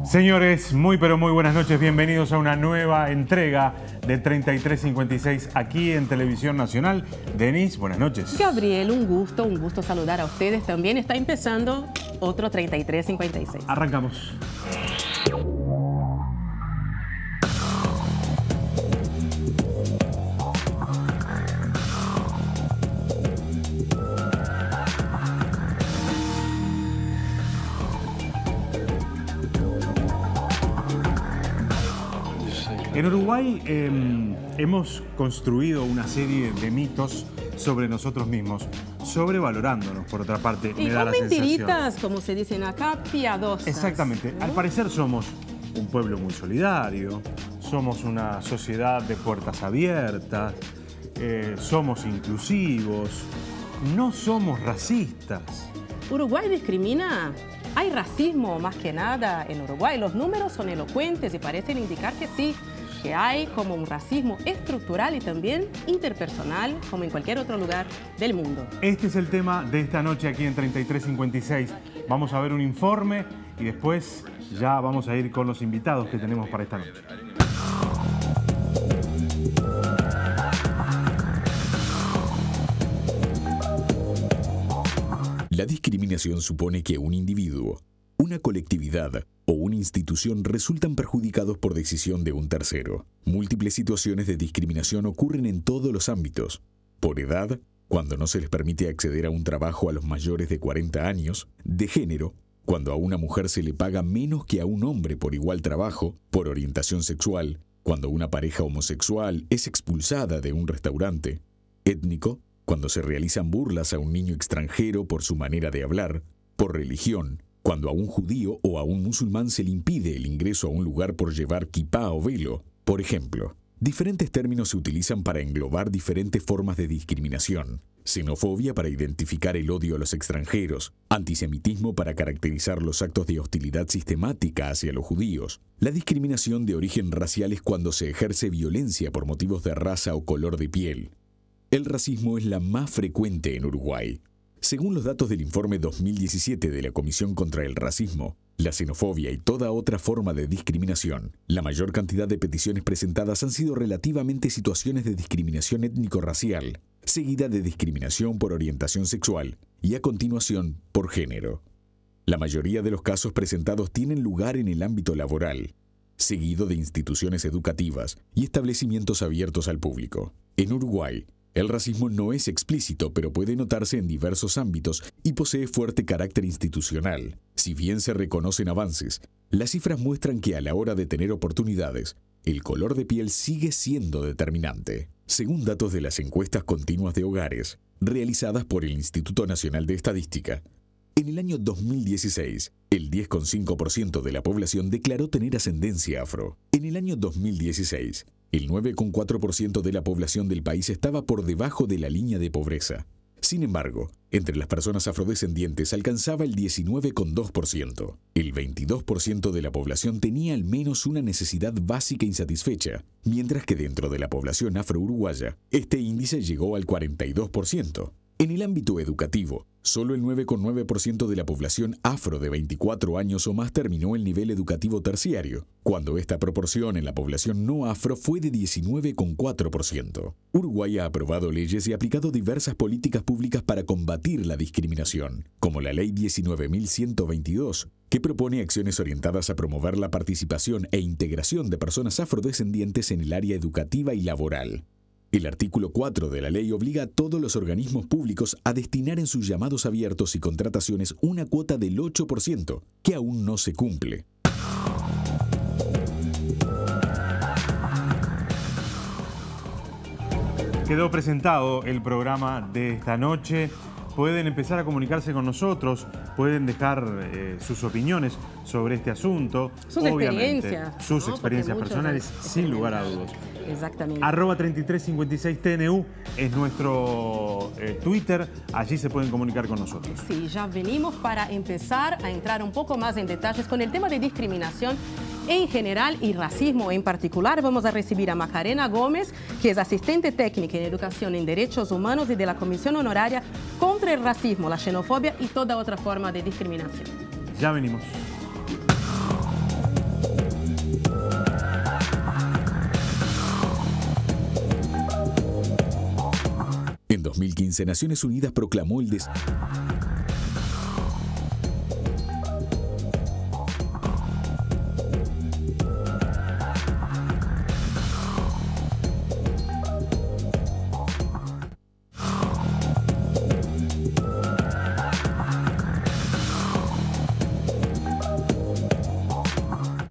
Señores, muy pero muy buenas noches. Bienvenidos a una nueva entrega de 3356 aquí en Televisión Nacional. Denise, buenas noches. Gabriel, un gusto saludar a ustedes. También está empezando otro 3356. Arrancamos. En Uruguay hemos construido una serie de mitos sobre nosotros mismos, sobrevalorándonos, por otra parte, y me da la con sensación. mentiritas, como se dicen acá, piadosas. Exactamente. ¿no? Al parecer somos un pueblo muy solidario, somos una sociedad de puertas abiertas, somos inclusivos, no somos racistas. ¿Uruguay discrimina? ¿Hay racismo más que nada en Uruguay? Los números son elocuentes y parecen indicar que sí, que hay como un racismo estructural y también interpersonal, como en cualquier otro lugar del mundo. Este es el tema de esta noche aquí en 3356. Vamos a ver un informe y después ya vamos a ir con los invitados que tenemos para esta noche. La discriminación supone que un individuo, una colectividad o una institución resultan perjudicados por decisión de un tercero. Múltiples situaciones de discriminación ocurren en todos los ámbitos. Por edad, cuando no se les permite acceder a un trabajo a los mayores de 40 años. De género, cuando a una mujer se le paga menos que a un hombre por igual trabajo. Por orientación sexual, cuando una pareja homosexual es expulsada de un restaurante. Étnico, cuando se realizan burlas a un niño extranjero por su manera de hablar. Por religión, cuando a un judío o a un musulmán se le impide el ingreso a un lugar por llevar kipá o velo. Por ejemplo, diferentes términos se utilizan para englobar diferentes formas de discriminación. Xenofobia para identificar el odio a los extranjeros, antisemitismo para caracterizar los actos de hostilidad sistemática hacia los judíos. La discriminación de origen racial es cuando se ejerce violencia por motivos de raza o color de piel. El racismo es la más frecuente en Uruguay. Según los datos del informe 2017 de la Comisión contra el Racismo, la xenofobia y toda otra forma de discriminación, la mayor cantidad de peticiones presentadas han sido relativamente situaciones de discriminación étnico-racial, seguida de discriminación por orientación sexual y a continuación por género. La mayoría de los casos presentados tienen lugar en el ámbito laboral, seguido de instituciones educativas y establecimientos abiertos al público. En Uruguay, el racismo no es explícito, pero puede notarse en diversos ámbitos y posee fuerte carácter institucional. Si bien se reconocen avances, las cifras muestran que a la hora de tener oportunidades, el color de piel sigue siendo determinante. Según datos de las encuestas continuas de hogares, realizadas por el Instituto Nacional de Estadística, en el año 2016, el 10,5% de la población declaró tener ascendencia afro. En el año 2016, el 9,4% de la población del país estaba por debajo de la línea de pobreza. Sin embargo, entre las personas afrodescendientes alcanzaba el 19,2%. El 22% de la población tenía al menos una necesidad básica insatisfecha, mientras que dentro de la población afro-uruguaya, este índice llegó al 42%. En el ámbito educativo, solo el 9,9% de la población afro de 24 años o más terminó el nivel educativo terciario, cuando esta proporción en la población no afro fue de 19,4%. Uruguay ha aprobado leyes y aplicado diversas políticas públicas para combatir la discriminación, como la Ley 19.122, que propone acciones orientadas a promover la participación e integración de personas afrodescendientes en el área educativa y laboral. El artículo 4 de la ley obliga a todos los organismos públicos a destinar en sus llamados abiertos y contrataciones una cuota del 8%, que aún no se cumple. Quedó presentado el programa de esta noche. Pueden empezar a comunicarse con nosotros, pueden dejar sus opiniones sobre este asunto. Sus experiencias. Sus experiencias personales, sin lugar a dudas. Exactamente. @3356TNU es nuestro Twitter, allí se pueden comunicar con nosotros. Sí, ya venimos para empezar a entrar un poco más en detalles con el tema de discriminación en general y racismo en particular. Vamos a recibir a Macarena Gómez, que es asistente técnica en Educación en Derechos Humanos y de la Comisión Honoraria contra el Racismo, la Xenofobia y toda otra forma de discriminación. Ya venimos. En 2015, Naciones Unidas proclamó el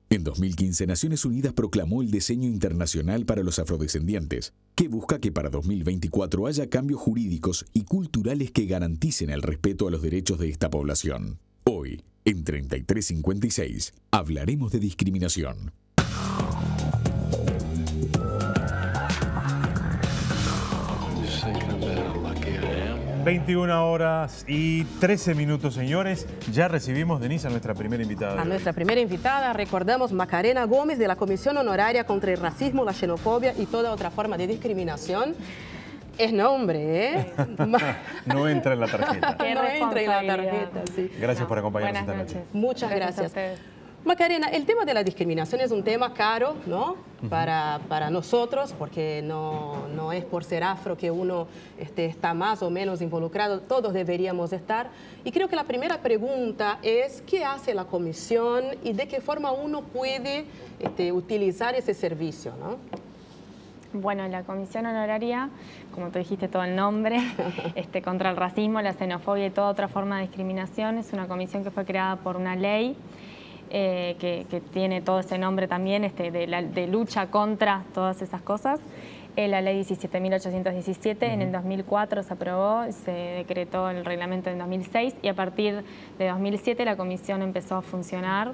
En 2015, Naciones Unidas proclamó el Diseño Internacional para los Afrodescendientes, que busca que para 2024 haya cambios jurídicos y culturales que garanticen el respeto a los derechos de esta población. Hoy, en 3356, hablaremos de discriminación. 21 horas y 13 minutos, señores. Ya recibimos, Denise, a nuestra primera invitada. A nuestra primera invitada, recordamos, Macarena Gómez, de la Comisión Honoraria contra el Racismo, la Xenofobia y toda otra forma de discriminación. Es nombre, ¿eh? No entra en la tarjeta. No entra en la tarjeta, sí. Gracias por acompañarnos esta noche. Muchas gracias. Macarena, el tema de la discriminación es un tema caro, ¿no? Para nosotros, porque no es por ser afro que uno está más o menos involucrado, todos deberíamos estar. Y creo que la primera pregunta es, ¿qué hace la comisión y de qué forma uno puede utilizar ese servicio, ¿no? Bueno, la Comisión Honoraria, como tú dijiste todo el nombre, contra el racismo, la xenofobia y toda otra forma de discriminación, es una comisión que fue creada por una ley que tiene todo ese nombre también, de lucha contra todas esas cosas. La ley 17.817 en el 2004 se aprobó, se decretó el reglamento en 2006 y a partir de 2007 la comisión empezó a funcionar.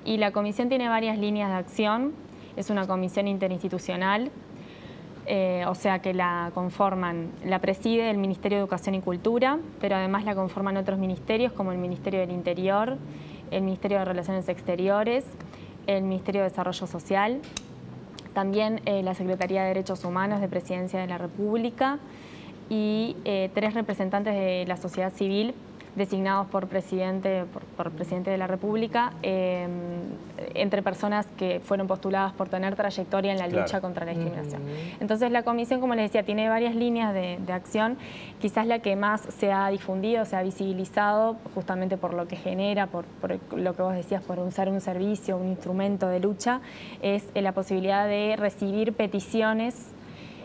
Y la comisión tiene varias líneas de acción, es una comisión interinstitucional, o sea que la preside el Ministerio de Educación y Cultura, pero además la conforman otros ministerios como el Ministerio del Interior, el Ministerio de Relaciones Exteriores, el Ministerio de Desarrollo Social, también la Secretaría de Derechos Humanos de Presidencia de la República y 3 representantes de la sociedad civil designados por presidente de la República, entre personas que fueron postuladas por tener trayectoria en la lucha contra la discriminación. Entonces la comisión, como les decía, tiene varias líneas de acción. Quizás la que más se ha difundido, se ha visibilizado, justamente por lo que genera, por lo que vos decías, por usar un servicio, un instrumento de lucha, es la posibilidad de recibir peticiones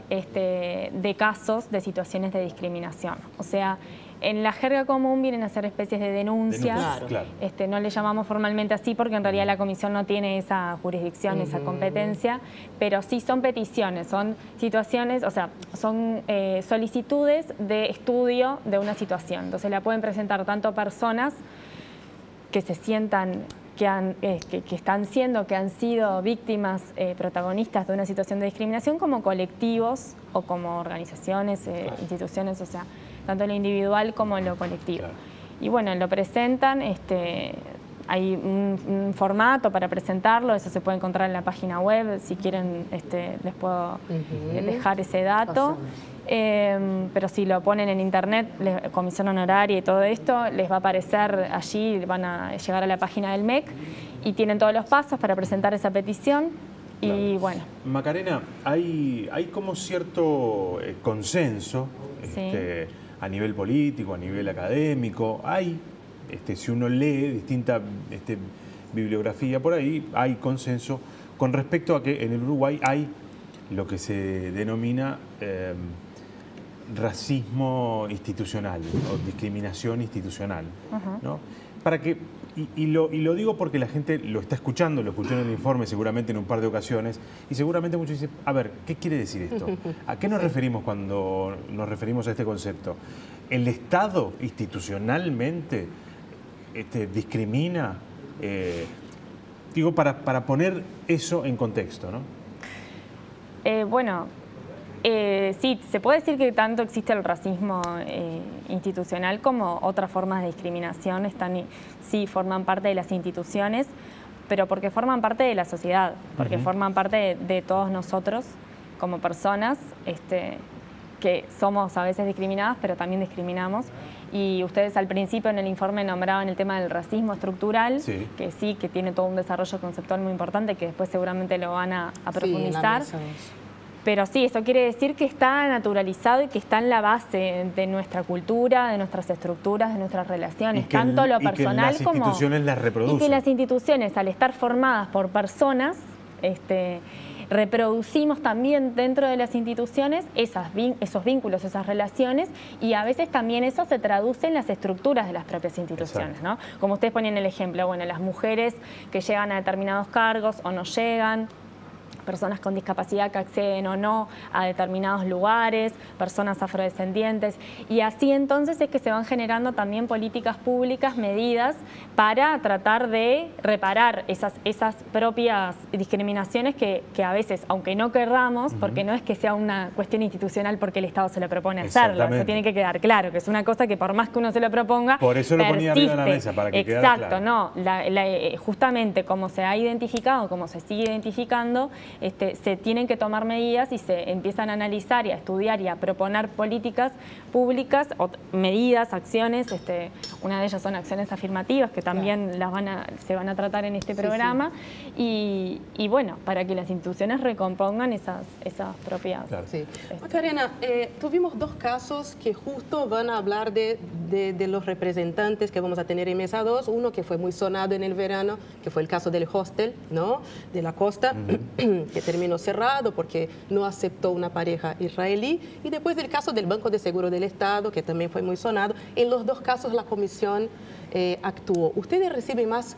de casos de situaciones de discriminación. O sea, en la jerga común vienen a ser especies de denuncias. Claro. No le llamamos formalmente así porque en realidad la comisión no tiene esa jurisdicción, esa competencia, pero sí son peticiones, son situaciones, o sea, son solicitudes de estudio de una situación. Entonces la pueden presentar tanto personas que se sientan que han sido víctimas protagonistas de una situación de discriminación, como colectivos o como organizaciones, instituciones, o sea, tanto en lo individual como en lo colectivo. Claro. Y bueno, lo presentan, hay un formato para presentarlo, eso se puede encontrar en la página web, si quieren les puedo dejar ese dato. Pero si lo ponen en internet, comisión honoraria y todo esto, les va a aparecer allí, van a llegar a la página del MEC y tienen todos los pasos para presentar esa petición. Claro. Y bueno. Macarena, hay como cierto consenso a nivel político, a nivel académico, si uno lee distinta bibliografía por ahí, hay consenso con respecto a que en el Uruguay hay lo que se denomina racismo institucional o discriminación institucional, ¿no? Para que, y lo digo porque la gente lo está escuchando, lo escuchó en el informe seguramente en un par de ocasiones y seguramente muchos dicen, a ver, ¿qué quiere decir esto? ¿A qué nos referimos cuando nos referimos a este concepto? ¿El Estado institucionalmente discrimina? Digo, para poner eso en contexto, ¿no? Bueno, sí, se puede decir que tanto existe el racismo institucional como otras formas de discriminación, sí forman parte de las instituciones, pero porque forman parte de la sociedad, porque forman parte de todos nosotros como personas, que somos a veces discriminadas, pero también discriminamos. Y ustedes al principio en el informe nombraban el tema del racismo estructural, que tiene todo un desarrollo conceptual muy importante, que después seguramente lo van a profundizar. Pero sí, eso quiere decir que está naturalizado y que está en la base de nuestra cultura, de nuestras estructuras, de nuestras relaciones, tanto lo personal como... Y que las instituciones las reproducen. Y que las instituciones, al estar formadas por personas, reproducimos también dentro de las instituciones esos vínculos, esas relaciones, y a veces también eso se traduce en las estructuras de las propias instituciones, ¿no? Como ustedes ponían el ejemplo, bueno, las mujeres que llegan a determinados cargos o no llegan, personas con discapacidad que acceden o no a determinados lugares, personas afrodescendientes, y así entonces es que se van generando también políticas públicas, medidas para tratar de reparar esas propias discriminaciones que a veces, aunque no querramos, porque no es que sea una cuestión institucional porque el Estado se lo propone hacerlo, eso tiene que quedar claro, que es una cosa que por más que uno se lo proponga, por eso lo ponía arriba de la mesa, para que quedara claro. No, justamente como se ha identificado, como se sigue identificando, se tienen que tomar medidas y se empiezan a analizar y a estudiar y a proponer políticas públicas, o medidas, acciones. Una de ellas son acciones afirmativas, que también se van a tratar en este programa. Sí. Y bueno, para que las instituciones recompongan esas propias... Claro. Sí. Macarena, tuvimos dos casos que justo van a hablar de los representantes que vamos a tener en Mesa 2. Uno que fue muy sonado en el verano, que fue el caso del hostel, ¿no?, de la costa, que terminó cerrado porque no aceptó una pareja israelí, y después del caso del Banco de Seguro del Estado, que también fue muy sonado. En los dos casos la comisión actuó. Ustedes reciben más...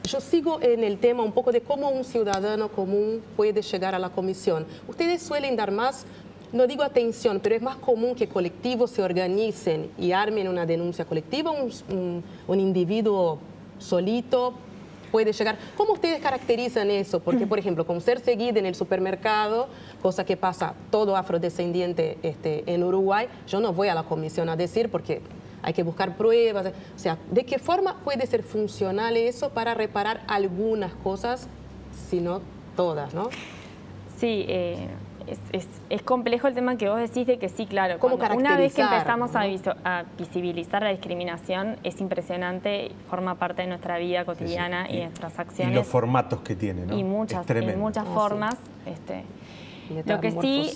Yo sigo en el tema un poco de cómo un ciudadano común puede llegar a la comisión. Ustedes suelen dar más, no digo atención, pero es más común que colectivos se organicen y armen una denuncia colectiva, un individuo solito puede llegar. ¿Cómo ustedes caracterizan eso? Porque, por ejemplo, con ser seguida en el supermercado, cosa que pasa todo afrodescendiente en Uruguay, yo no voy a la comisión a decir porque hay que buscar pruebas. O sea, ¿de qué forma puede ser funcional eso para reparar algunas cosas, si no todas, no? Sí, es complejo el tema que vos decís de que sí, claro. Una vez que empezamos a visibilizar la discriminación, es impresionante, forma parte de nuestra vida cotidiana y nuestras acciones. Y los formatos que tiene, ¿no? Y muchas formas. Sí. Lo que sí,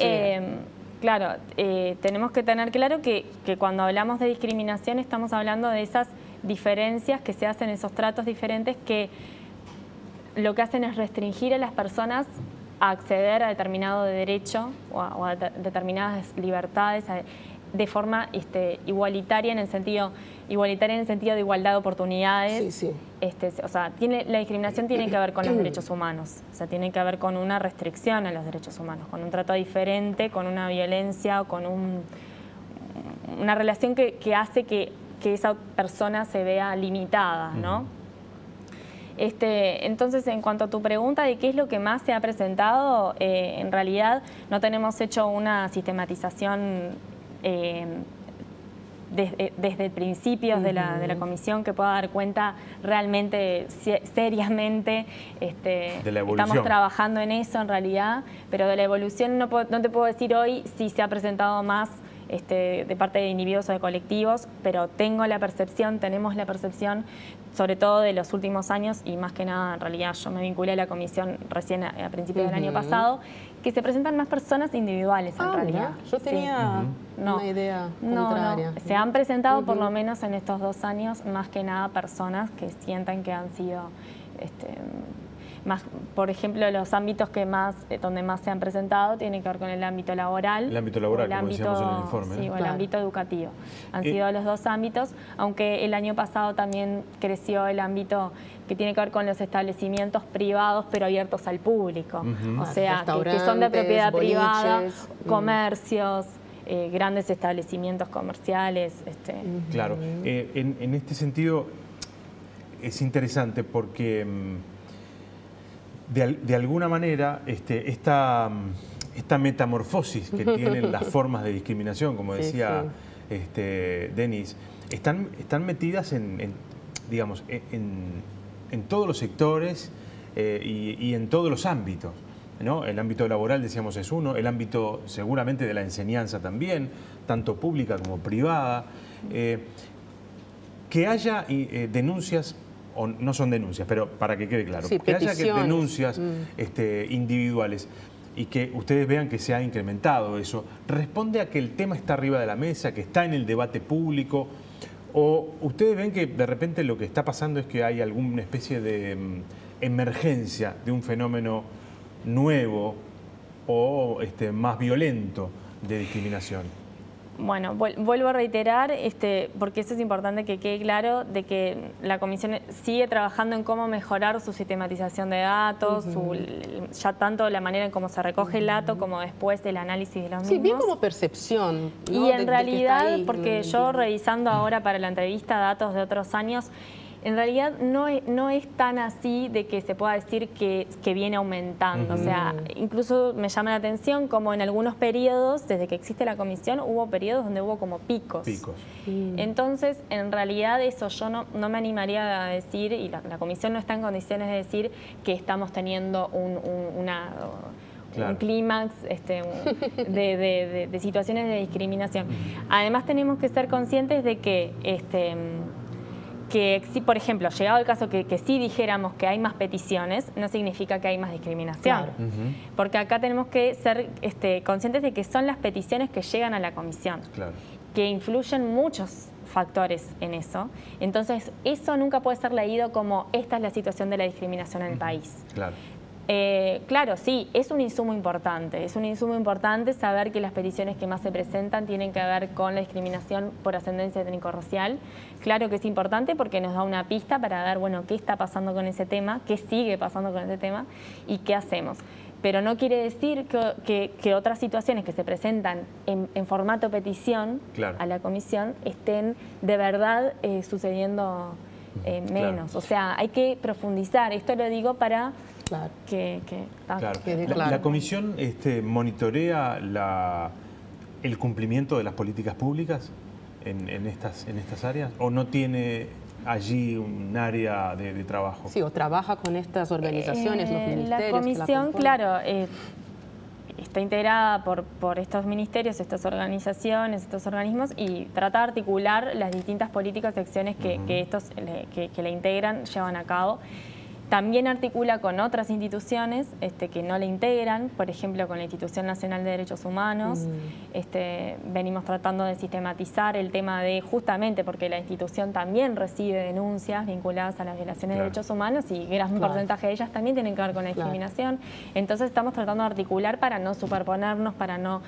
claro, tenemos que tener claro que cuando hablamos de discriminación estamos hablando de esas diferencias que se hacen, esos tratos diferentes que lo que hacen es restringir a las personas a acceder a determinado derecho o a determinadas libertades de forma igualitaria en el sentido de igualdad de oportunidades. Sí, sí. O sea, la discriminación tiene que ver con los derechos humanos, o sea, tiene que ver con una restricción a los derechos humanos, con un trato diferente, con una violencia, con una relación que hace que esa persona se vea limitada, ¿no? Entonces, en cuanto a tu pregunta de qué es lo que más se ha presentado, en realidad no tenemos hecho una sistematización desde principios de la comisión que pueda dar cuenta realmente, seriamente. De la evolución. Estamos trabajando en eso en realidad, pero de la evolución no te puedo decir hoy si se ha presentado más de parte de individuos o de colectivos, pero tenemos la percepción, sobre todo de los últimos años, y más que nada, en realidad, yo me vinculé a la comisión recién a principios del año pasado, que se presentan más personas individuales en realidad. Yo tenía una idea contraria. No. Se han presentado por lo menos en estos 2 años, más que nada personas que sientan que han sido... por ejemplo, los ámbitos donde más se han presentado tienen que ver con el ámbito laboral. El ámbito laboral, como decíamos en el informe. Sí, o el ámbito educativo. Han sido los 2 ámbitos, aunque el año pasado también creció el ámbito que tiene que ver con los establecimientos privados, pero abiertos al público. O sea, que son de propiedad privada, comercios, grandes establecimientos comerciales. Claro. En este sentido, es interesante porque... De alguna manera, esta metamorfosis que tienen las formas de discriminación, como decía Denis, están metidas en todos los sectores y en todos los ámbitos, ¿no? El ámbito laboral, decíamos, es uno, el ámbito seguramente de la enseñanza también, tanto pública como privada. Que haya denuncias, o no son denuncias, pero para que quede claro, que haya denuncias individuales. y que ustedes vean que se ha incrementado eso, ¿responde a que el tema está arriba de la mesa, que está en el debate público? ¿O ustedes ven que de repente lo que está pasando es que hay alguna especie de emergencia de un fenómeno nuevo o más violento de discriminación? Bueno, vuelvo a reiterar, porque eso es importante que quede claro, de que la Comisión sigue trabajando en cómo mejorar su sistematización de datos, ya tanto la manera en cómo se recoge el dato como después del análisis de los mismos. Sí, bien como percepción, ¿no? Y en realidad, porque yo revisando ahora para la entrevista datos de otros años, en realidad no es tan así de que se pueda decir que viene aumentando. O sea, incluso me llama la atención como en algunos periodos, desde que existe la comisión, hubo periodos donde hubo como picos. Entonces, en realidad eso yo no me animaría a decir, y la comisión no está en condiciones de decir que estamos teniendo un clímax de situaciones de discriminación. Además tenemos que ser conscientes de que si, por ejemplo, llegado el caso que sí dijéramos que hay más peticiones, no significa que hay más discriminación. Claro. Porque acá tenemos que ser conscientes de que son las peticiones que llegan a la comisión, que influyen muchos factores en eso. Entonces, eso nunca puede ser leído como esta es la situación de la discriminación en el país. Claro, sí, es un insumo importante saber que las peticiones que más se presentan tienen que ver con la discriminación por ascendencia étnico-racial. Claro que es importante porque nos da una pista para ver, bueno, qué está pasando con ese tema, qué sigue pasando con ese tema y qué hacemos. Pero no quiere decir que otras situaciones que se presentan en formato petición a la comisión estén de verdad sucediendo menos. O sea, hay que profundizar. Esto lo digo para... ¿La comisión monitorea el cumplimiento de las políticas públicas en estas áreas? ¿O no tiene allí un área de trabajo? Sí, o trabaja con estas organizaciones, los ministerios. La comisión, claro, está integrada por estos ministerios, estas organizaciones, estos organismos, y trata de articular las distintas políticas y acciones que la integran, llevan a cabo. También articula con otras instituciones que no le integran, por ejemplo con la Institución Nacional de Derechos Humanos. Venimos tratando de sistematizar el tema de, justamente porque la institución también recibe denuncias vinculadas a las violaciones de derechos humanos y gran porcentaje de ellas también tienen que ver con la discriminación. Entonces estamos tratando de articular para no superponernos, para no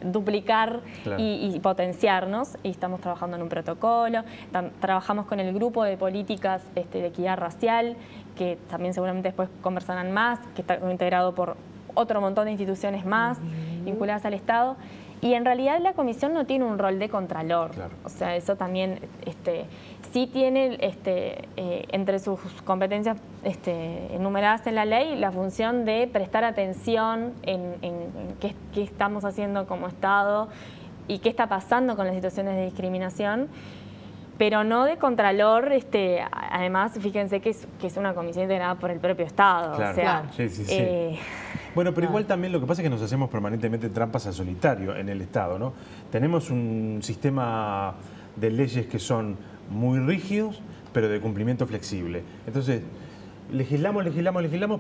duplicar y potenciarnos, y estamos trabajando en un protocolo. Trabajamos con el grupo de políticas de equidad racial, que también seguramente después conversarán más, que está integrado por otro montón de instituciones más vinculadas al Estado. Y en realidad la comisión no tiene un rol de contralor. O sea, eso también sí tiene entre sus competencias enumeradas en la ley la función de prestar atención en qué estamos haciendo como Estado y qué está pasando con las situaciones de discriminación, pero no de contralor. Además, fíjense que es una comisión integrada por el propio Estado. O sea, bueno, pero igual también lo que pasa es que nos hacemos permanentemente trampas al solitario en el Estado, ¿no? Tenemos un sistema de leyes que son muy rígidos, pero de cumplimiento flexible. Entonces, legislamos,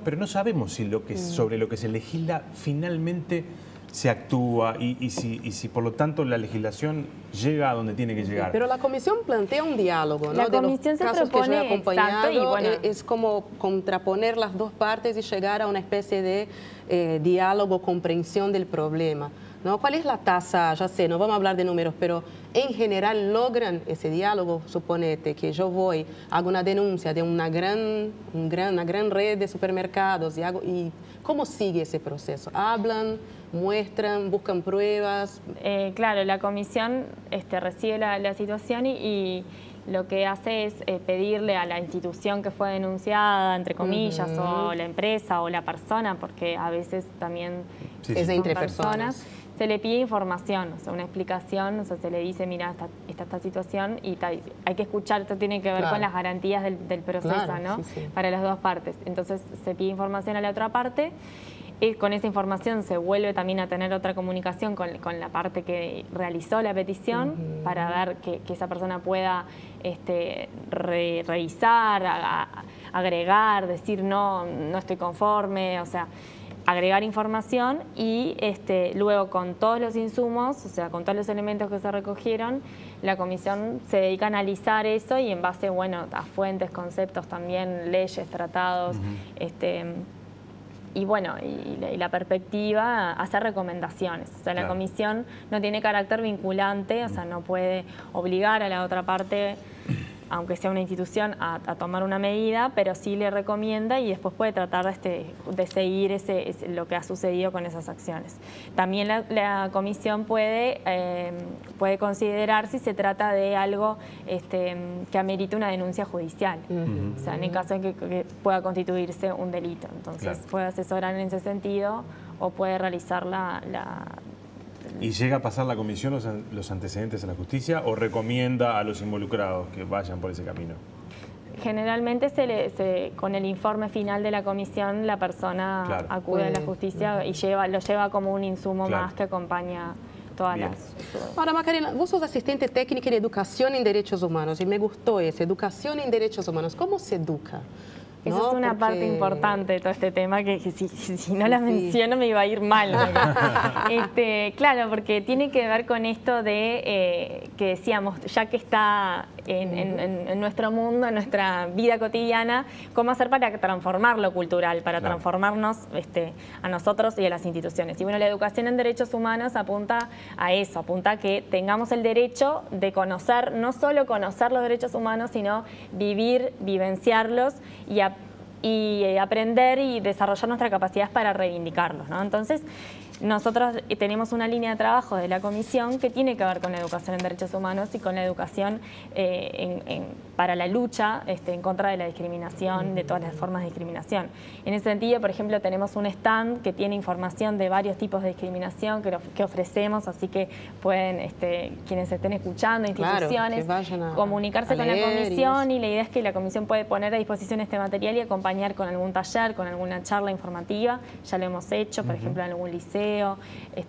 pero no sabemos si sobre lo que se legisla finalmente se actúa y si por lo tanto la legislación llega a donde tiene que llegar. Pero la comisión plantea un diálogo, ¿no? La comisión se propone, es como contraponer las dos partes y llegar a una especie de diálogo, comprensión del problema, ¿no? ¿Cuál es la tasa? Ya sé, no vamos a hablar de números, pero en general logran ese diálogo. Suponete que yo hago una denuncia de una gran red de supermercados y ¿cómo sigue ese proceso? ¿Hablan, muestran, buscan pruebas? Claro, la comisión recibe la situación y lo que hace es pedirle a la institución que fue denunciada, entre comillas, o la empresa o la persona, porque a veces también es de entre personas. Se le pide información, o sea, una explicación, o sea, se le dice, mira, está esta situación y hay que escuchar, esto tiene que ver con las garantías del proceso, ¿no? Para las dos partes. Entonces se pide información a la otra parte. con esa información se vuelve también a tener otra comunicación con la parte que realizó la petición para ver que esa persona pueda revisar, agregar, decir no estoy conforme, o sea, agregar información y luego con todos los insumos, o sea, con todos los elementos que se recogieron, la comisión se dedica a analizar eso y en base, bueno, a fuentes, conceptos también, leyes, tratados, y bueno, y la perspectiva, hacer recomendaciones. O sea, la comisión no tiene carácter vinculante, o sea, no puede obligar a la otra parte, aunque sea una institución, a tomar una medida, pero sí le recomienda y después puede tratar de seguir lo que ha sucedido con esas acciones. También la comisión puede considerar si se trata de algo que amerite una denuncia judicial, o sea, en el caso de que pueda constituirse un delito. Entonces puede asesorar en ese sentido o puede realizar ¿Y llega a pasar la comisión los antecedentes a la justicia o recomienda a los involucrados que vayan por ese camino? Generalmente con el informe final de la comisión la persona acude a la justicia y lo lleva como un insumo más que acompaña todas las... Ahora, Macarena, vos sos asistente técnica en educación en derechos humanos y me gustó eso, educación en derechos humanos. ¿Cómo se educa? Eso es una parte importante de todo este tema que si no la menciono me iba a ir mal. Claro, porque tiene que ver con esto de que decíamos, ya que está en nuestro mundo, en nuestra vida cotidiana, cómo hacer para transformar lo cultural, para transformarnos a nosotros y a las instituciones. Y bueno, la educación en derechos humanos apunta a eso, apunta a que tengamos el derecho de conocer, no solo conocer los derechos humanos, sino vivir, vivenciarlos y aprender y desarrollar nuestras capacidades para reivindicarlos, ¿no? Entonces, nosotros tenemos una línea de trabajo de la comisión que tiene que ver con la educación en derechos humanos y con la educación para la lucha en contra de la discriminación, de todas las formas de discriminación. En ese sentido, por ejemplo, tenemos un stand que tiene información de varios tipos de discriminación que ofrecemos, así que pueden, quienes estén escuchando, instituciones, comunicarse con la comisión y la idea es que la comisión puede poner a disposición este material y acompañar con algún taller, con alguna charla informativa. Ya lo hemos hecho, por ejemplo, en algún liceo,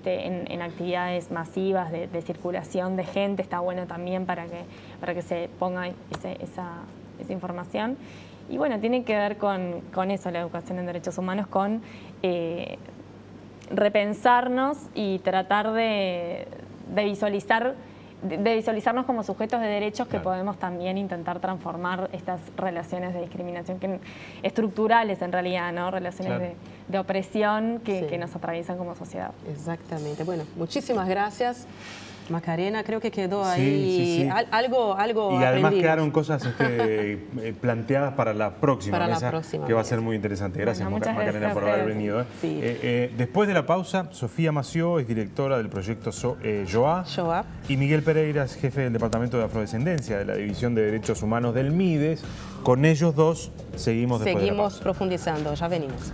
en actividades masivas de circulación de gente, está bueno también para que se ponga esa información. Y bueno, tiene que ver con eso, la educación en derechos humanos, con repensarnos y tratar de visualizarnos como sujetos de derechos que podemos también intentar transformar estas relaciones de discriminación estructurales en realidad, ¿no? Relaciones de opresión que nos atraviesan como sociedad. Exactamente. Bueno, muchísimas gracias, Macarena. Creo que quedó ahí algo y además quedaron cosas planteadas para la próxima mesa, que va a ser muy interesante. Gracias, Macarena, por haber venido. Después de la pausa, Sofía Mació es directora del proyecto JOA y Miguel Pereira es jefe del Departamento de Afrodescendencia de la División de Derechos Humanos del MIDES. Con ellos dos seguimos después de la pausa. Profundizando, ya venimos.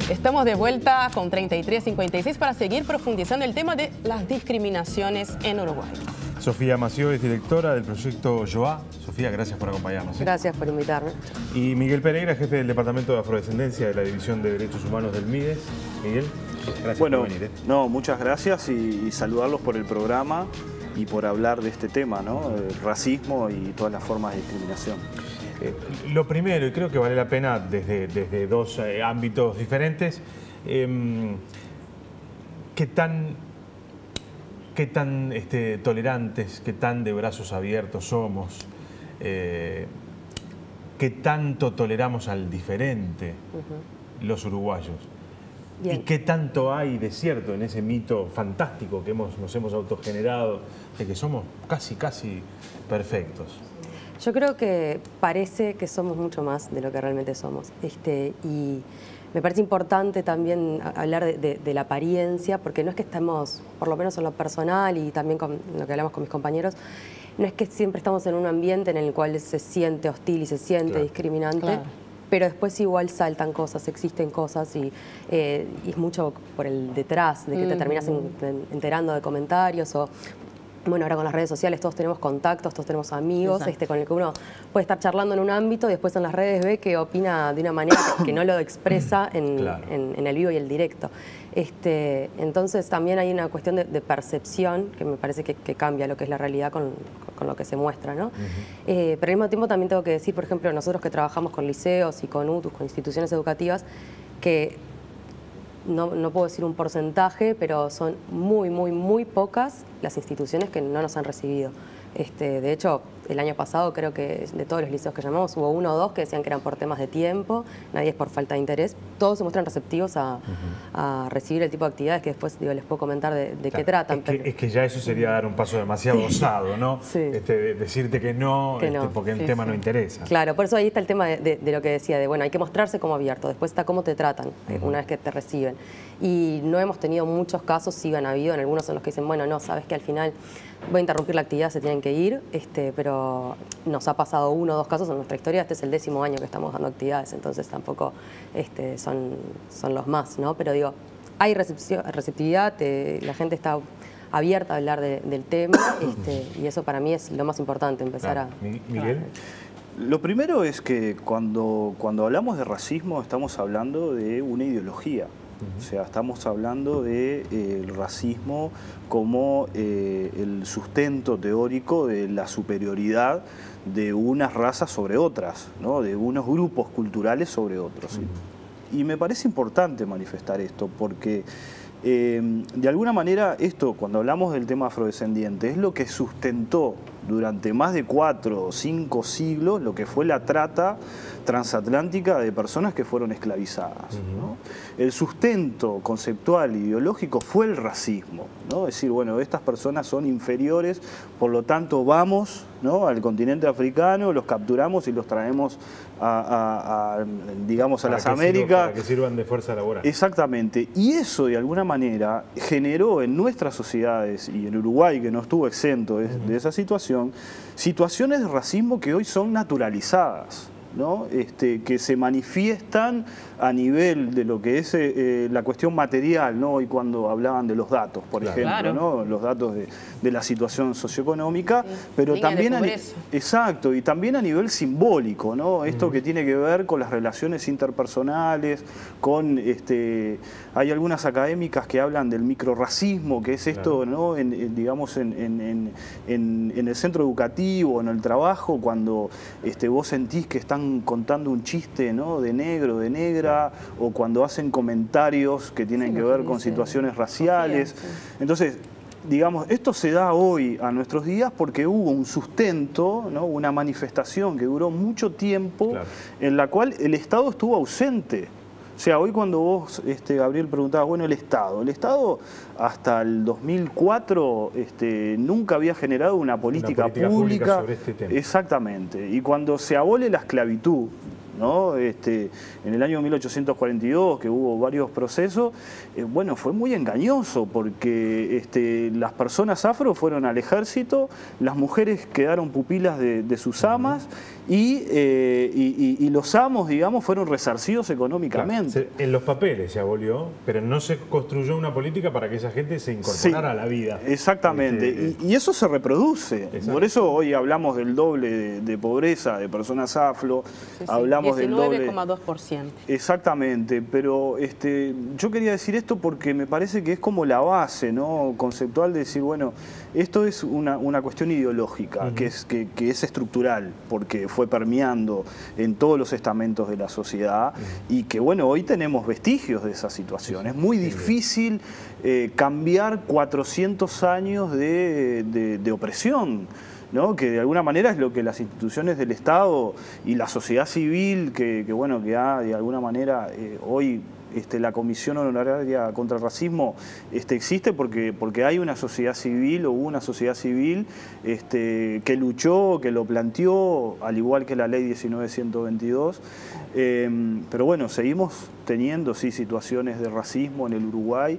Estamos de vuelta con 3356 para seguir profundizando el tema de las discriminaciones en Uruguay. Sofía Mació es directora del proyecto JOA. Sofía, gracias por acompañarnos. Gracias por invitarme. Y Miguel Pereira, jefe del Departamento de Afrodescendencia de la División de Derechos Humanos del MIDES. Miguel, gracias por venir. No, muchas gracias y saludarlos por el programa y por hablar de este tema, ¿no? El racismo y todas las formas de discriminación. Lo primero, y creo que vale la pena desde dos ámbitos diferentes, ¿qué tan tolerantes, qué tan de brazos abiertos somos? ¿Qué tanto toleramos al diferente los uruguayos? Bien. ¿Y qué tanto hay de cierto en ese mito fantástico que nos hemos autogenerado de que somos casi perfectos? Yo creo que parece que somos mucho más de lo que realmente somos. Y me parece importante también hablar de la apariencia, porque no es que estemos, por lo menos en lo personal y también con lo que hablamos con mis compañeros, no es que siempre estamos en un ambiente en el cual se siente hostil y se siente discriminante, pero después igual saltan cosas, existen cosas y es mucho por el detrás, de que te terminas enterando de comentarios o... Bueno, ahora con las redes sociales todos tenemos contactos, todos tenemos amigos con el que uno puede estar charlando en un ámbito y después en las redes ve que opina de una manera que no lo expresa en el vivo y el directo. Entonces también hay una cuestión de percepción que me parece que cambia lo que es la realidad con lo que se muestra, ¿no? Pero al mismo tiempo también tengo que decir, por ejemplo, nosotros que trabajamos con liceos y con UTUS, con instituciones educativas, que no puedo decir un porcentaje, pero son muy pocas las instituciones que no nos han recibido. De hecho, el año pasado creo que de todos los liceos que llamamos hubo 1 o 2 que decían que eran por temas de tiempo, nadie es por falta de interés. Todos se muestran receptivos a recibir el tipo de actividades que después les puedo comentar de qué tratan. Es que ya eso sería dar un paso demasiado osado, ¿no? Decirte que no, porque el tema no interesa. Claro, por eso ahí está el tema de lo que decía, bueno, hay que mostrarse como abierto, después está cómo te tratan una vez que te reciben. Y no hemos tenido muchos casos, sí han habido, en algunos son los que dicen, bueno, no, sabes que al final voy a interrumpir la actividad, se tienen que ir, pero nos ha pasado 1 o 2 casos en nuestra historia. Este es el 10º año que estamos dando actividades, entonces tampoco son los más, ¿no? Pero digo, hay receptividad, la gente está abierta a hablar del tema y eso para mí es lo más importante, empezar a... Miguel. Lo primero es que cuando hablamos de racismo estamos hablando de una ideología. O sea, estamos hablando del racismo como el sustento teórico de la superioridad de unas razas sobre otras, ¿no? De unos grupos culturales sobre otros. Y me parece importante manifestar esto porque de alguna manera esto, cuando hablamos del tema afrodescendiente, es lo que sustentó durante más de 4 o 5 siglos lo que fue la trata transatlántica de personas que fueron esclavizadas, ¿no? El sustento conceptual e ideológico fue el racismo, ¿no? Es decir, bueno, estas personas son inferiores, por lo tanto vamos, ¿no?, al continente africano, los capturamos y los traemos digamos, a las Américas. Para que sirvan de fuerza laboral. Exactamente. Y eso, de alguna manera, generó en nuestras sociedades, y en Uruguay, que no estuvo exento de esa situación, situaciones de racismo que hoy son naturalizadas, ¿no? Que se manifiestan a nivel de lo que es la cuestión material, ¿no? Y cuando hablaban de los datos, por ejemplo, ¿no? Los datos de la situación socioeconómica, pero también exacto, y también a nivel simbólico, ¿no? Esto que tiene que ver con las relaciones interpersonales, con hay algunas académicas que hablan del microrracismo, que es esto, ¿no? Digamos en el centro educativo, en el trabajo, cuando vos sentís que están contando un chiste, ¿no?, de negro, de negra, o cuando hacen comentarios que tienen que ver con situaciones raciales. Entonces, digamos, esto se da hoy a nuestros días porque hubo un sustento, ¿no?, una manifestación que duró mucho tiempo en la cual el Estado estuvo ausente. O sea, hoy cuando vos, Gabriel, preguntabas, bueno, el Estado hasta el 2004 nunca había generado una política pública sobre este tema. Exactamente. Y cuando se abole la esclavitud, ¿no? En el año 1842, que hubo varios procesos, bueno, fue muy engañoso porque las personas afro fueron al ejército, las mujeres quedaron pupilas de sus amas y los amos, digamos, fueron resarcidos económicamente. Claro, en los papeles se abolió, pero no se construyó una política para que esa gente se incorporara a la vida. Exactamente, y eso se reproduce. Por eso hoy hablamos del doble de pobreza de personas afro, hablamos del doble... 19,2%. Exactamente, pero yo quería decir esto porque me parece que es como la base, ¿no?, conceptual de decir, bueno, esto es una cuestión ideológica, que es estructural, porque fue permeando en todos los estamentos de la sociedad y que, bueno, hoy tenemos vestigios de esa situación. Es muy difícil cambiar 400 años de opresión, ¿no?, que de alguna manera es lo que las instituciones del Estado y la sociedad civil, que ha de alguna manera hoy... la Comisión Honoraria contra el Racismo existe porque hay una sociedad civil, o hubo una sociedad civil que luchó, que lo planteó, al igual que la Ley 19.122. Pero bueno, seguimos teniendo situaciones de racismo en el Uruguay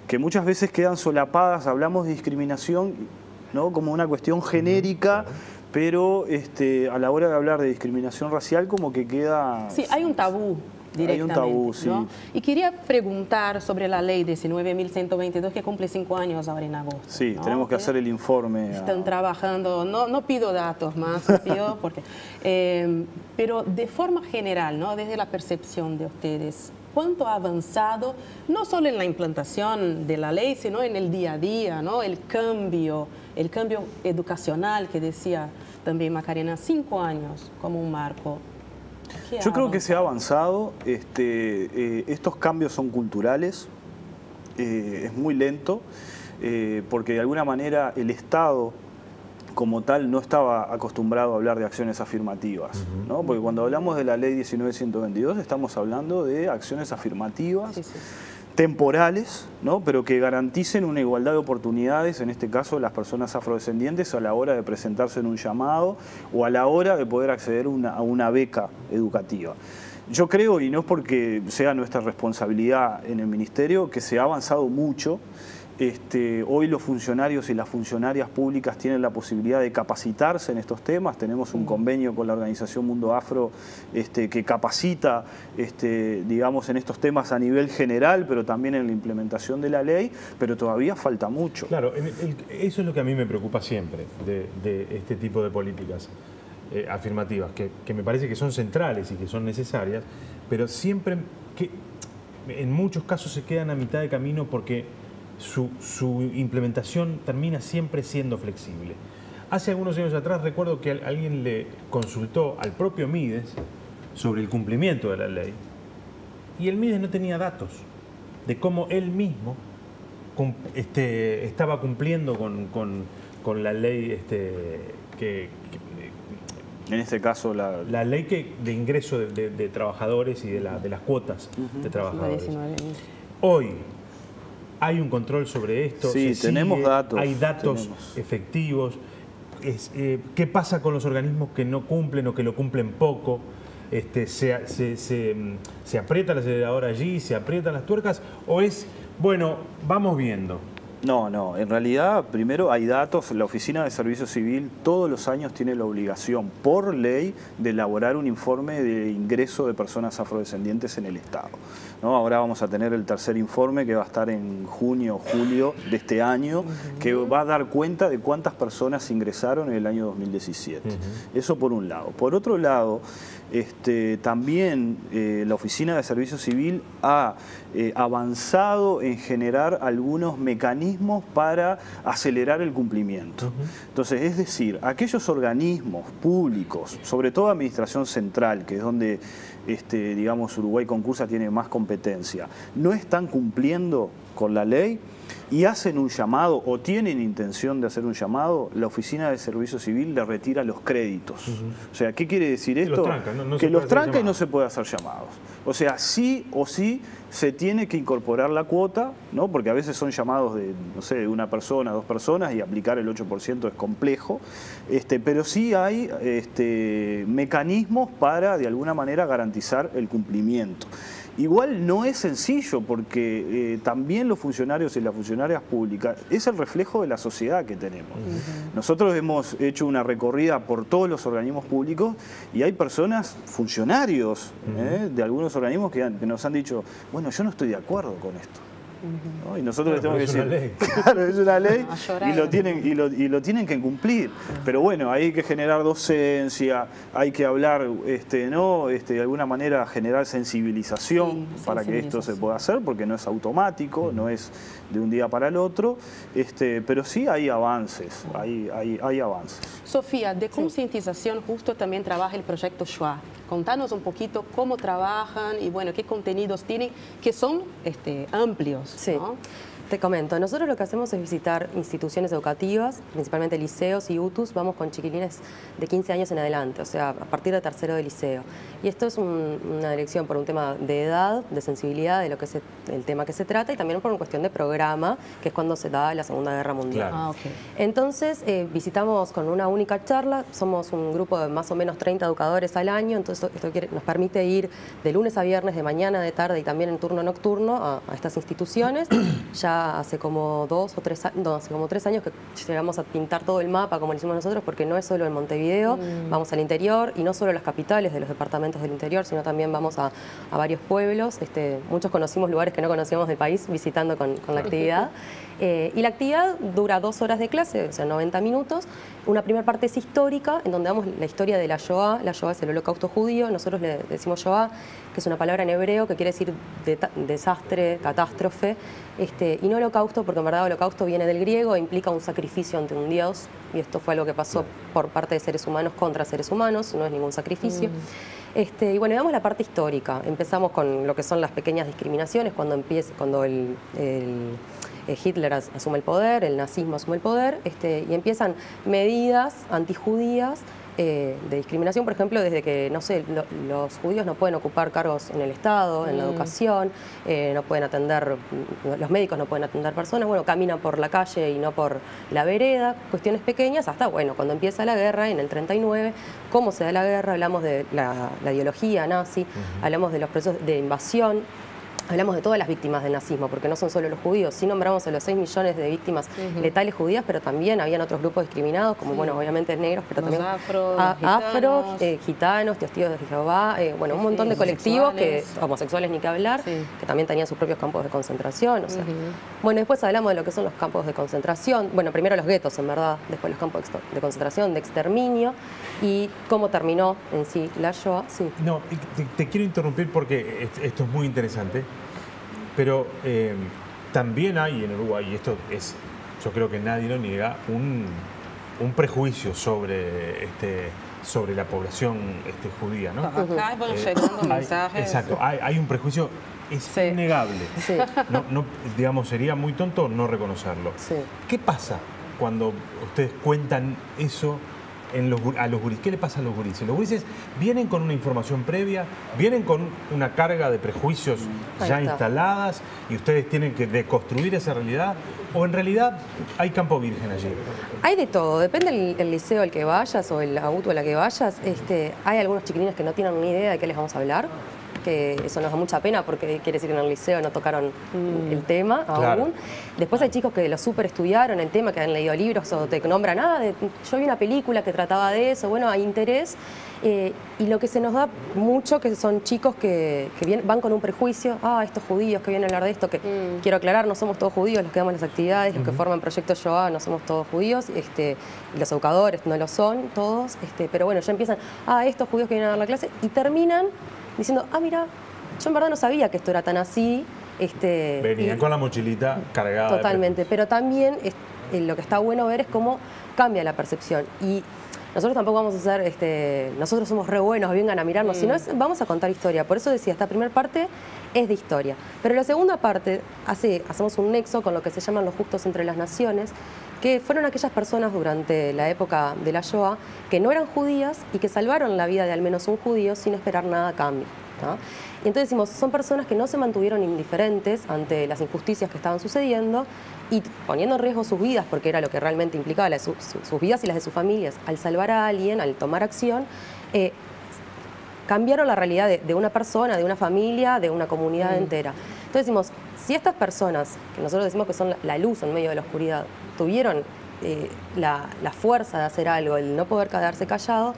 que muchas veces quedan solapadas. Hablamos de discriminación ¿no? Como una cuestión genérica, pero a la hora de hablar de discriminación racial como que queda... Sí, hay un tabú. Hay un tabú, sí. ¿no? Y quería preguntar sobre la ley 19.122 que cumple 5 años ahora en agosto. Sí, ¿no? tenemos que hacer el informe. Están trabajando, no pido datos más, pido porque, pero de forma general, ¿no? Desde la percepción de ustedes, ¿cuánto ha avanzado, no solo en la implantación de la ley, sino en el día a día, ¿no? El cambio educacional que decía también Macarena, 5 años como un marco? Yo creo que se ha avanzado, estos cambios son culturales, es muy lento, porque de alguna manera el Estado como tal no estaba acostumbrado a hablar de acciones afirmativas, ¿no? Porque cuando hablamos de la ley 19.122 estamos hablando de acciones afirmativas, temporales, ¿no? Pero que garanticen una igualdad de oportunidades, en este caso las personas afrodescendientes, a la hora de presentarse en un llamado o a la hora de poder acceder a una beca educativa. Yo creo, y no es porque sea nuestra responsabilidad en el Ministerio, que se ha avanzado mucho. Hoy los funcionarios y las funcionarias públicas tienen la posibilidad de capacitarse en estos temas. Tenemos un convenio con la organización Mundo Afro que capacita, digamos, en estos temas a nivel general, pero también en la implementación de la ley, pero todavía falta mucho. Claro, eso es lo que a mí me preocupa siempre de este tipo de políticas afirmativas, que me parece que son centrales y que son necesarias, pero siempre que en muchos casos se quedan a mitad de camino porque su implementación termina siempre siendo flexible. Hace algunos años atrás recuerdo que alguien le consultó al propio Mides sobre el cumplimiento de la ley y el Mides no tenía datos de cómo él mismo estaba cumpliendo con la ley en este caso la ley de ingreso de trabajadores y de las cuotas de trabajadores. Hoy hay un control sobre esto. Sí, tenemos datos. Hay datos efectivos. ¿Qué pasa con los organismos que no cumplen o que lo cumplen poco? ¿Se aprieta el acelerador allí? ¿Se aprietan las tuercas? ¿O es, bueno, vamos viendo? No, en realidad primero hay datos. La Oficina de Servicio Civil todos los años tiene la obligación por ley de elaborar un informe de ingreso de personas afrodescendientes en el Estado, ¿no? Ahora vamos a tener el tercer informe que va a estar en junio o julio de este año, que va a dar cuenta de cuántas personas ingresaron en el año 2017. Eso por un lado. Por otro lado, también la Oficina de Servicio Civil ha avanzado en generar algunos mecanismos para acelerar el cumplimiento. Entonces, es decir, aquellos organismos públicos, sobre todo Administración Central, que es donde digamos Uruguay Concursa tiene más competencia, no están cumpliendo con la ley y hacen un llamado o tienen intención de hacer un llamado, la Oficina de Servicio Civil le retira los créditos. O sea, ¿qué quiere decir esto? Que los tranca y no se puede hacer llamados. O sea, sí o sí se tiene que incorporar la cuota, ¿no? Porque a veces son llamados de, no sé, de una persona, 2 personas y aplicar el 8% es complejo, pero sí hay mecanismos para de alguna manera garantizar el cumplimiento. Igual no es sencillo porque también los funcionarios y las funcionarias públicas es el reflejo de la sociedad que tenemos. Nosotros hemos hecho una recorrida por todos los organismos públicos y hay personas, funcionarios de algunos organismos que nos han dicho, bueno, yo no estoy de acuerdo con esto. ¿No? Y nosotros les tenemos que decir, claro, es una ley y lo tienen que cumplir. Pero bueno, hay que generar docencia, hay que hablar, de alguna manera generar sensibilización para que esto se pueda hacer, porque no es automático, no es de un día para el otro, pero sí hay avances, hay avances. Sofía, de concientización justo también trabaja el proyecto Schwa. Contanos un poquito cómo trabajan y bueno, qué contenidos tienen, que son amplios. Sí. ¿No? Te comento, nosotros lo que hacemos es visitar instituciones educativas, principalmente liceos y UTUS, vamos con chiquilines de 15 años en adelante, o sea, a partir de tercero de liceo. Y esto es una dirección por un tema de edad, de sensibilidad de lo que es el tema que se trata y también por una cuestión de programa, que es cuando se da la Segunda Guerra Mundial. Claro. Okay. Entonces, visitamos con una única charla, somos un grupo de más o menos 30 educadores al año, entonces esto nos permite ir de lunes a viernes, de mañana, de tarde y también en turno nocturno a estas instituciones. Ya ya hace como 2 o 3 años, no, hace como 3 años que llegamos a pintar todo el mapa como lo hicimos nosotros, porque no es solo en Montevideo, vamos al interior y no solo a las capitales de los departamentos del interior, sino también vamos a varios pueblos. Muchos conocimos lugares que no conocíamos del país visitando con la actividad. Y la actividad dura 2 horas de clase, o sea, 90 minutos. Una primera parte es histórica, en donde damos la historia de la Shoah. La Shoah es el holocausto judío. Nosotros le decimos Shoah, que es una palabra en hebreo que quiere decir desastre, catástrofe. Y no holocausto, porque en verdad holocausto viene del griego e implica un sacrificio ante un dios. Y esto fue algo que pasó por parte de seres humanos contra seres humanos, no es ningún sacrificio. Y bueno, veamos la parte histórica. Empezamos con lo que son las pequeñas discriminaciones, cuando Hitler asume el poder, el nazismo asume el poder, y empiezan medidas antijudías de discriminación, por ejemplo, desde que, no sé, los judíos no pueden ocupar cargos en el Estado, en la educación, no pueden atender, los médicos no pueden atender personas, bueno, caminan por la calle y no por la vereda, cuestiones pequeñas, hasta, bueno, cuando empieza la guerra, en el 39, cómo se da la guerra, hablamos de la ideología nazi, hablamos de los procesos de invasión. Hablamos de todas las víctimas del nazismo, porque no son solo los judíos. Sí nombramos a los 6 millones de víctimas letales judías, pero también habían otros grupos discriminados, como, bueno, obviamente negros, pero los también afro, gitanos, testigos de Jehová, bueno, un montón de colectivos, homosexuales ni que hablar, que también tenían sus propios campos de concentración. O sea. Bueno, después hablamos de lo que son los campos de concentración. Bueno, primero los guetos, en verdad, después los campos de concentración, de exterminio, y cómo terminó en sí la Shoah. Sí. No, te quiero interrumpir porque esto es muy interesante. Pero también hay en Uruguay, y esto es, yo creo que nadie lo niega, un prejuicio sobre la población judía, ¿no? Acá van llegando mensajes. Exacto, hay un prejuicio, es innegable. Sí. No, digamos, sería muy tonto no reconocerlo. Sí. ¿Qué pasa cuando ustedes cuentan eso a los gurises? ¿Qué le pasa a los gurises? Los gurises vienen con una información previa, vienen con una carga de prejuicios ya instaladas y ustedes tienen que deconstruir esa realidad, o en realidad hay campo virgen allí. Hay de todo, depende del liceo al que vayas o el auto a la que vayas. Hay algunos chiquilines que no tienen ni idea de qué les vamos a hablar, que eso nos da mucha pena porque quiere decir que en el liceo no tocaron el tema aún. Después hay chicos que lo súper estudiaron el tema, que han leído libros o te nombran, yo vi una película que trataba de eso, bueno, hay interés. Y lo que se nos da mucho, que son chicos que van con un prejuicio, estos judíos que vienen a hablar de esto, que quiero aclarar, no somos todos judíos los que damos las actividades, los que forman Proyecto Shoah, no somos todos judíos, y los educadores no lo son todos, pero bueno, ya empiezan, estos judíos que vienen a dar la clase, y terminan diciendo, mira, yo en verdad no sabía que esto era tan así. Venían con la mochilita cargada. Totalmente, pero también lo que está bueno ver es cómo cambia la percepción. Y nosotros tampoco vamos a hacer, nosotros somos re buenos, vengan a mirarnos, sino vamos a contar historia. Por eso decía, esta primera parte es de historia. Pero la segunda parte, hacemos un nexo con lo que se llaman los justos entre las naciones, que fueron aquellas personas durante la época de la Shoah que no eran judías y que salvaron la vida de al menos un judío sin esperar nada a cambio, ¿no? Y entonces decimos, son personas que no se mantuvieron indiferentes ante las injusticias que estaban sucediendo y poniendo en riesgo sus vidas, porque era lo que realmente implicaba sus vidas y las de sus familias, al salvar a alguien, al tomar acción, cambiaron la realidad de una persona, de una familia, de una comunidad entera. Entonces decimos, si estas personas, que nosotros decimos que son la luz en medio de la oscuridad, tuvieron la fuerza de hacer algo, el no poder quedarse callado,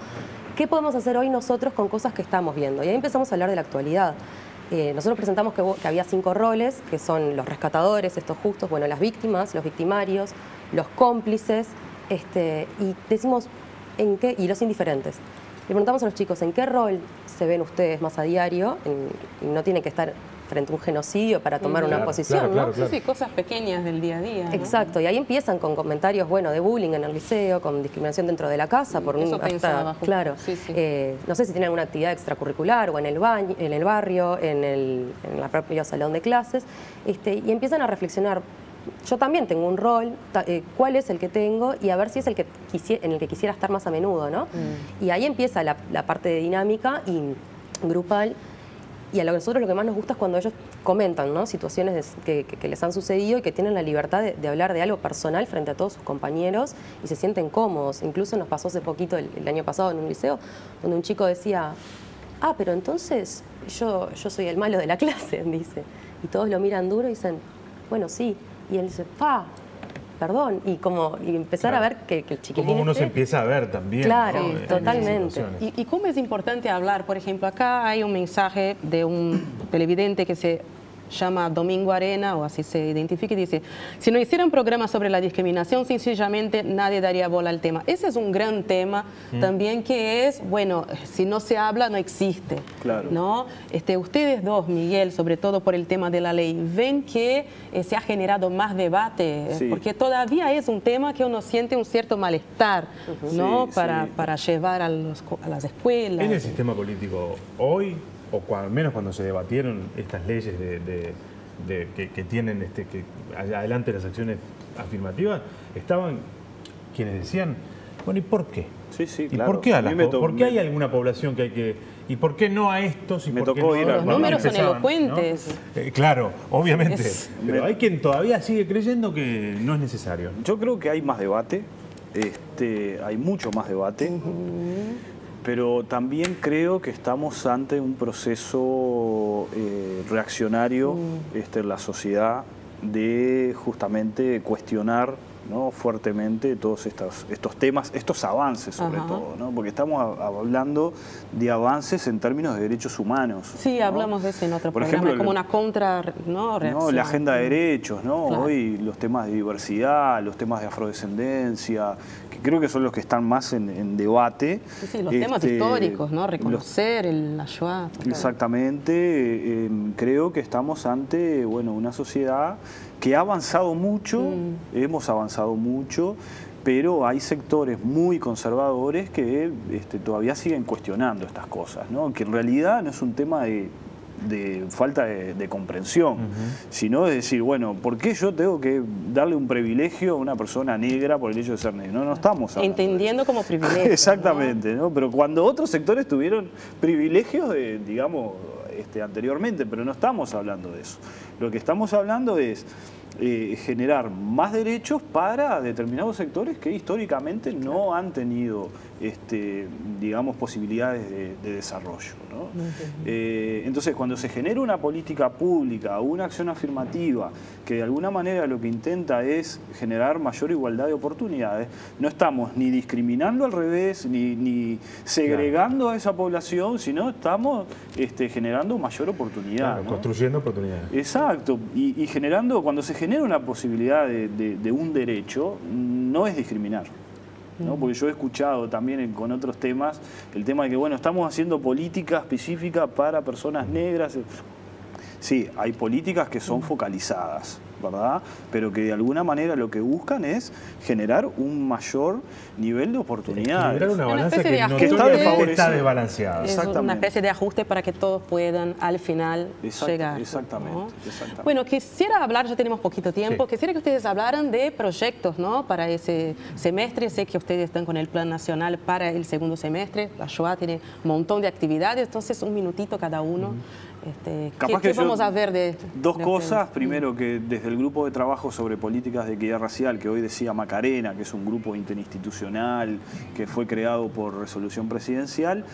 ¿qué podemos hacer hoy nosotros con cosas que estamos viendo? Y ahí empezamos a hablar de la actualidad. Nosotros presentamos que había 5 roles, que son los rescatadores, estos justos, bueno, las víctimas, los victimarios, los cómplices, y decimos en qué, y los indiferentes. Le preguntamos a los chicos en qué rol se ven ustedes más a diario, y no tienen que estar frente a un genocidio para tomar una posición, ¿no? Sí, cosas pequeñas del día a día, ¿no? Exacto, y ahí empiezan con comentarios, bueno, de bullying en el liceo, con discriminación dentro de la casa, por eso pensaba, claro. Sí, sí. No sé si tienen alguna actividad extracurricular o en el barrio, en el propio salón de clases, y empiezan a reflexionar. Yo también tengo un rol, ¿cuál es el que tengo? Y a ver si es el que en el que quisiera estar más a menudo, ¿no? Y ahí empieza la parte de dinámica y grupal. Y a nosotros lo que más nos gusta es cuando ellos comentan, ¿no?, situaciones que les han sucedido y que tienen la libertad de hablar de algo personal frente a todos sus compañeros y se sienten cómodos. Incluso nos pasó hace poquito, el año pasado, en un liceo, donde un chico decía, pero entonces yo soy el malo de la clase, dice. Y todos lo miran duro y dicen, bueno, sí. Y él dice, perdón, y empezar a ver que el chiquilín como uno se empieza a ver también. Claro, ¿no? totalmente. Y cómo es importante hablar, por ejemplo, acá hay un mensaje de un televidente que se llama Domingo Arena, o así se identifica, y dice, si no hiciera un programa sobre la discriminación, sencillamente nadie daría bola al tema. Ese es un gran tema también, que es, bueno, si no se habla, no existe. Claro. ¿No? Ustedes dos, Miguel, sobre todo por el tema de la ley, ¿ven que se ha generado más debate? Sí. Porque todavía es un tema que uno siente un cierto malestar, ¿no? Sí, para llevar a las escuelas. En el sistema político hoy, o al menos cuando se debatieron estas leyes que tienen que allá adelante las acciones afirmativas, estaban quienes decían, bueno, ¿y por qué? Sí, sí, ¿Y claro. por qué ¿por qué hay alguna población que hay que... ¿Y por qué no a estos? Y Me por qué tocó no ir a a- Los números son empezaban, elocuentes. ¿no? Claro, obviamente. Pero Me- hay quien todavía sigue creyendo que no es necesario. Yo creo que hay más debate, hay mucho más debate, pero también creo que estamos ante un proceso reaccionario en la sociedad de justamente cuestionar, ¿no?, fuertemente todos estos temas, estos avances sobre todo, ¿no? Porque estamos hablando de avances en términos de derechos humanos. Sí, ¿no? hablamos de eso en otro Por programa, ejemplo, como una contra, ¿no? reacción. La agenda de derechos, ¿no? Claro. Hoy los temas de diversidad, los temas de afrodescendencia, que creo que son los que están más en debate. Sí, los temas históricos, ¿no? Reconocer la Shoah. Exactamente. Creo que estamos ante, bueno, una sociedad que ha avanzado mucho, hemos avanzado mucho, pero hay sectores muy conservadores que todavía siguen cuestionando estas cosas, ¿no? Que en realidad no es un tema de falta de comprensión, sino de decir, bueno, ¿por qué yo tengo que darle un privilegio a una persona negra por el hecho de ser negra? No estamos hablando de Entendiendo como privilegio. Exactamente, ¿no? Pero cuando otros sectores tuvieron privilegios, digamos, anteriormente, pero no estamos hablando de eso. Lo que estamos hablando es generar más derechos para determinados sectores que históricamente no han tenido, digamos, posibilidades de desarrollo, ¿no? Entonces, cuando se genera una política pública o una acción afirmativa que de alguna manera lo que intenta es generar mayor igualdad de oportunidades, no estamos ni discriminando al revés, ni segregando a esa población, sino estamos generando mayor oportunidad. Claro, ¿no? construyendo oportunidades. Exacto, y generando, cuando se genera una posibilidad de un derecho, no es discriminar, ¿no? Porque yo he escuchado también con otros temas el tema de que, bueno, estamos haciendo política específica para personas negras. Sí, hay políticas que son focalizadas, ¿verdad? Pero que de alguna manera lo que buscan es generar un mayor nivel de oportunidades. Generar una balanza especie de que ajuste. notoriamente está desbalanceada. Es Exactamente. una especie de ajuste para que todos puedan al final llegar. Exactamente, ¿no? exactamente. Bueno, quisiera hablar, ya tenemos poquito tiempo, Sí. quisiera que ustedes hablaran de proyectos, ¿no? Para ese semestre. Sé que ustedes están con el Plan Nacional para el segundo semestre. La Shoah tiene un montón de actividades, entonces un minutito cada uno. Capaz ¿Qué que yo- vamos a ver de Dos de cosas. ustedes? Primero, que desde el grupo de trabajo sobre políticas de equidad racial, que hoy decía Macarena, que es un grupo interinstitucional que fue creado por resolución presidencial,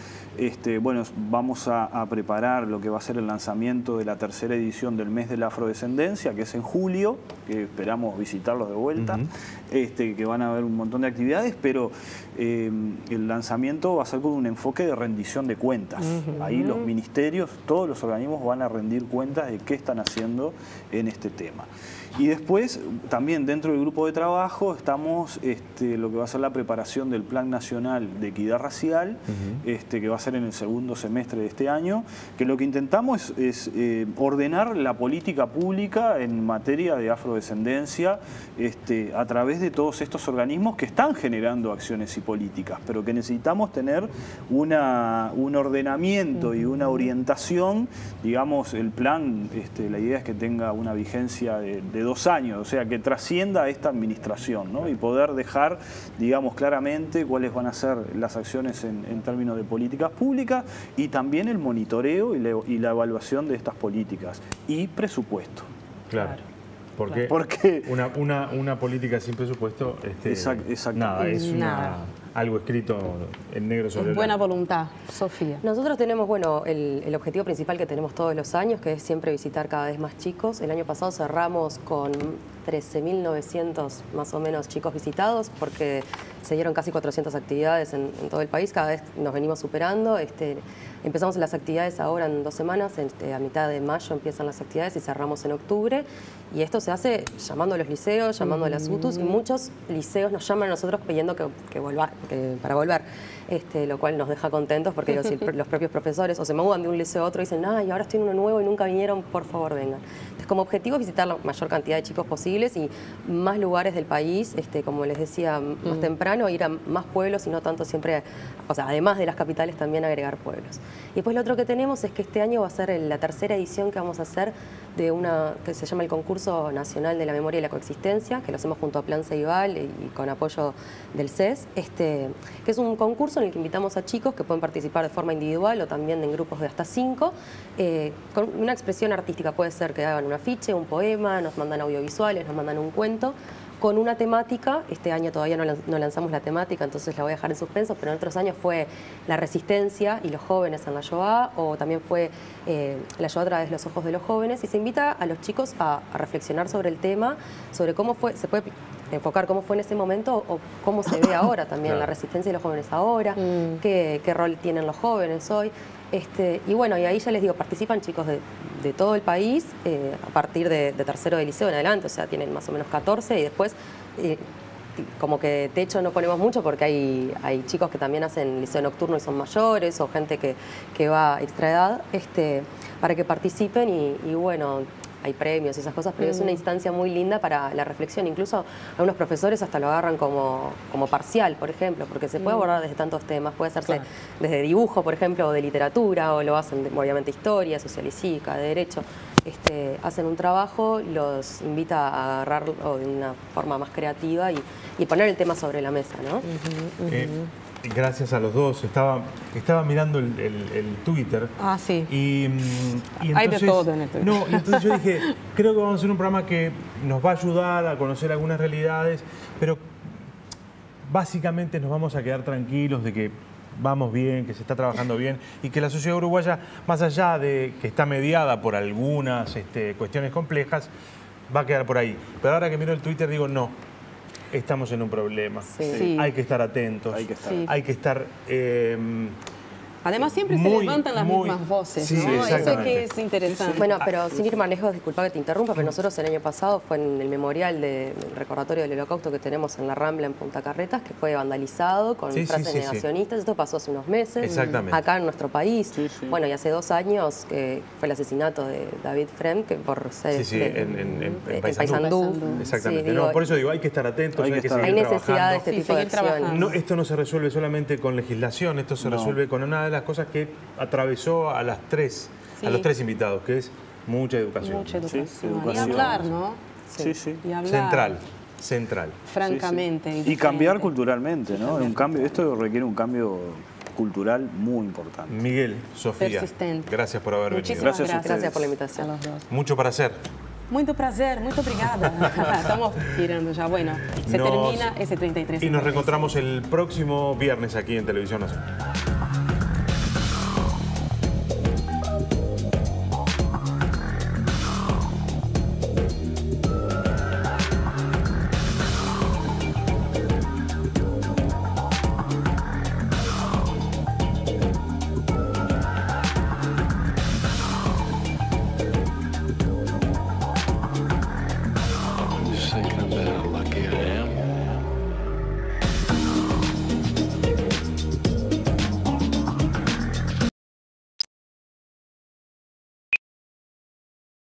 bueno, vamos a preparar lo que va a ser el lanzamiento de la tercera edición del mes de la afrodescendencia, que es en julio, que esperamos visitarlos de vuelta, que van a haber un montón de actividades, pero el lanzamiento va a ser con un enfoque de rendición de cuentas. Ahí los ministerios, todos los organismos van a rendir cuentas de qué están haciendo en este tema. Y después, también dentro del grupo de trabajo, estamos lo que va a ser la preparación del Plan Nacional de Equidad Racial, que va a ser en el segundo semestre de este año, que lo que intentamos es ordenar la política pública en materia de afrodescendencia a través de todos estos organismos que están generando acciones y políticas, pero que necesitamos tener un ordenamiento y una orientación. Digamos, el plan, la idea es que tenga una vigencia de 2 años, o sea, que trascienda esta administración, ¿no? Y poder dejar, digamos, claramente cuáles van a ser las acciones en términos de políticas públicas y también el monitoreo y la evaluación de estas políticas y presupuesto. Claro. Porque Porque una política sin presupuesto, exacto. nada, es Nada. algo escrito en negro sobre Buena blanco. voluntad, Sofía. Nosotros tenemos, bueno, el objetivo principal que tenemos todos los años, que es siempre visitar cada vez más chicos. El año pasado cerramos con 13.900 más o menos chicos visitados, porque se dieron casi 400 actividades en todo el país. Cada vez nos venimos superando. Empezamos las actividades ahora en 2 semanas, a mitad de mayo empiezan las actividades y cerramos en octubre. Y esto se hace llamando a los liceos, llamando a las UTUS, y muchos liceos nos llaman a nosotros pidiendo para volver. Lo cual nos deja contentos porque los propios profesores o se mudan de un liceo a otro y dicen, ay, ahora estoy en uno nuevo y nunca vinieron, por favor vengan. Entonces, como objetivo es visitar la mayor cantidad de chicos posibles y más lugares del país, como les decía más temprano, ir a más pueblos y no tanto siempre, o sea, además de las capitales también agregar pueblos. Y después lo otro que tenemos es que este año va a ser la tercera edición que vamos a hacer de una que se llama el Concurso Nacional de la Memoria y la Coexistencia, que lo hacemos junto a Plan Ceibal y con apoyo del CES, que es un concurso en el que invitamos a chicos que pueden participar de forma individual o también en grupos de hasta 5, con una expresión artística. Puede ser que hagan un afiche, un poema, nos mandan audiovisuales, nos mandan un cuento, con una temática. Este año todavía no lanzamos la temática, entonces la voy a dejar en suspenso, pero en otros años fue la resistencia y los jóvenes en la Shoah, o también fue la Shoah a través de los ojos de los jóvenes, y se invita a los chicos a reflexionar sobre el tema, sobre cómo fue, se puede enfocar cómo fue en ese momento o cómo se ve ahora también, claro, la resistencia de los jóvenes ahora, qué rol tienen los jóvenes hoy. Y bueno, y ahí ya les digo, participan chicos de todo el país, a partir de tercero de liceo en adelante, o sea, tienen más o menos 14, y después como que techo no ponemos mucho porque hay chicos que también hacen liceo nocturno y son mayores, o gente que va extra edad, para que participen y bueno, hay premios y esas cosas, pero es una instancia muy linda para la reflexión. Incluso algunos profesores hasta lo agarran como parcial, por ejemplo, porque se puede abordar desde tantos temas. Puede hacerse desde dibujo, por ejemplo, o de literatura, o lo hacen obviamente historia, social y cívica, de derecho. Hacen un trabajo, los invita a agarrarlo de una forma más creativa y poner el tema sobre la mesa, ¿no? Gracias a los dos. Estaba mirando el Twitter. Ah, sí. Y entonces, hay de todo en el Twitter. No, y entonces yo dije, creo que vamos a hacer un programa que nos va a ayudar a conocer algunas realidades, pero básicamente nos vamos a quedar tranquilos de que vamos bien, que se está trabajando bien y que la sociedad uruguaya, más allá de que está mediada por algunas cuestiones complejas, va a quedar por ahí. Pero ahora que miro el Twitter digo, no. Estamos en un problema. Sí. Hay que estar atentos. Hay que estar... Además, siempre se levantan las mismas voces, ¿no? Eso que es interesante. Bueno, pero sin ir más lejos, disculpa que te interrumpa, pero nosotros el año pasado fue en el memorial del recordatorio del Holocausto que tenemos en la Rambla en Punta Carretas, que fue vandalizado con frases negacionistas. Esto pasó hace unos meses, acá en nuestro país. Bueno, y hace 2 años que fue el asesinato de David Frem, que por ser en Paysandú. Exactamente. No, por eso digo, hay que estar atentos, hay que seguir necesidad de este tipo de acciones. No, esto no se resuelve solamente con legislación, esto se resuelve con una de las cosas que atravesó a los 3 invitados, que es mucha educación. Mucha educación. Y hablar, ¿no? Sí. Y hablar. Central. Francamente. Y cambiar culturalmente, ¿no? Esto requiere un cambio cultural muy importante. Miguel, Sofía, gracias por haber venido. Gracias por la invitación. A los dos. Mucho para hacer. Muito prazer, muito obrigada. Estamos girando ya. Bueno, se termina ese 33. Y nos reencontramos el próximo viernes aquí en Televisión Nacional.